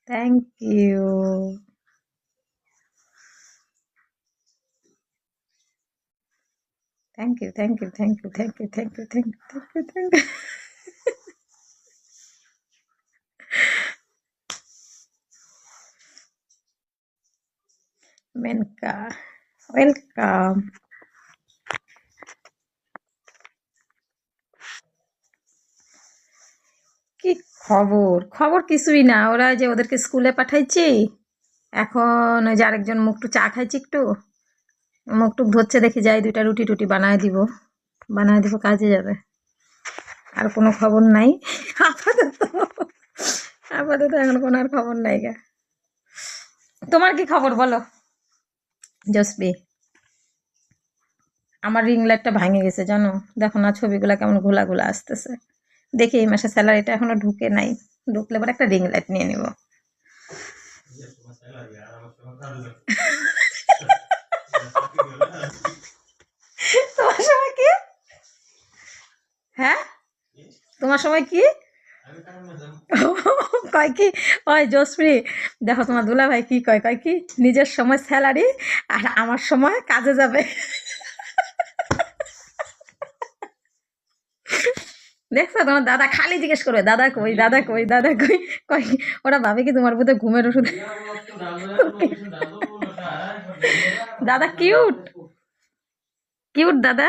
Thank you. Thank you, thank you, thank you, thank you, thank you, thank you, thank you, thank you. Menaka, welcome. কি খবর? খবর কিছুই না, ওরা যে ওদেরকে স্কুলে পাঠাইছি, এখন ওই যে আরেকজন মুখটু চা খাইছি, একটু মুখটুক ধরছে, দেখি যাই দুইটা রুটি টুটি বানায় দিব, কাজে যাবে। আর কোনো খবর নাই আপাতত। আপাতত এখন কোনো আর খবর নাই গা। তোমার কি খবর বলো জসবি? আমার রিং লাইটটা ভাঙে গেছে জানো, দেখো না ছবিগুলা কেমন ঘোলা ঘোলা আসতেছে। দেখি এই মাসে স্যালারিটা এখনো ঢুকে নাই, ঢুকলে পরে একটা রিং লাইট নিয়ে নিব। তোমার সময় কি? হ্যাঁ, তোমার সময় কি? কয় কি? ওই জসপ্রি, দেখো তোমার দুলা ভাই কি কয়, কয় কি নিজের সময় স্যালারি আর আমার সময় কাজে যাবে। দেখছো, তোমার দাদা খালি জিজ্ঞেস করবে দাদা কই, দাদা কই, দাদা কই। কয় ওরা ভাবে কি তোমার বোধহয় ঘুমের ওষুধ। দাদা কিউট, কিউট দাদা।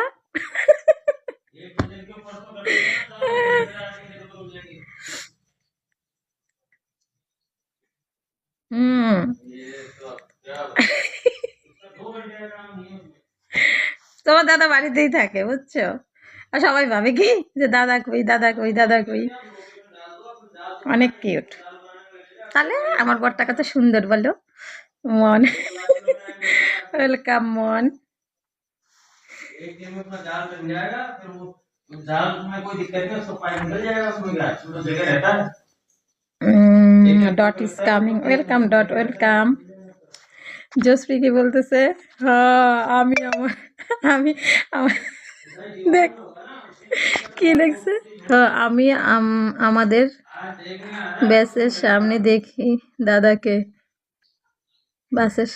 হুম। তোমার দাদা বাড়িতেই থাকে বুঝছো, আর সবাই ভাবে কি যে দাদা কই, দাদা কই, দাদা কই। অনেক কিউট। তাহলে আমার বরটা কত সুন্দর বলো। মন, ওয়েলকাম মন। Dot is coming, welcome dot, welcome. জসপ্রি কি বলতেছে? হ্যাঁ, আমি আমার দেখ কি দেখছে। হ্যাঁ, আমি আমাদের ব্যাসের সামনে দেখি দাদাকে বাসের।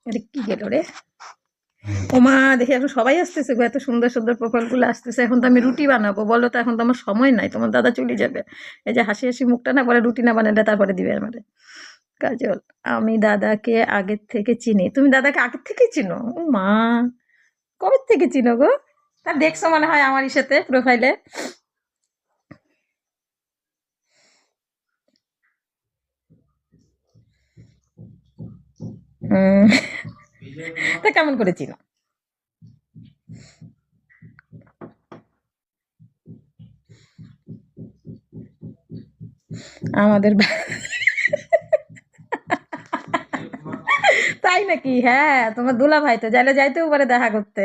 এটা কি গেল রে? ওমা, দেখি এখন সবাই আসতেছে গো, এত সুন্দর সুন্দর প্রোফাইল গুলো আসতেছে। এখন তো আমি রুটি বানাবো, বলো তো, এখন তো আমার সময় নাই, তোমার দাদা চলে যাবে। এই যে হাসি হাসি মুখটা না, পরে রুটি না বানালে তারপরে দিবে আমারে। কাজল, আমি দাদাকে আগের থেকে চিনি। তুমি দাদাকে আগের থেকে চিনো? ও মা, কবে থেকে চিনো গো? তা দেখছো মনে হয় আমার সাথে প্রোফাইলে। তা কেমন করে চিনো? আমাদের তাই নাকি? হ্যাঁ, তোমার দুলা ভাই তো যাইলে যাইতেও পারে দেখা করতে।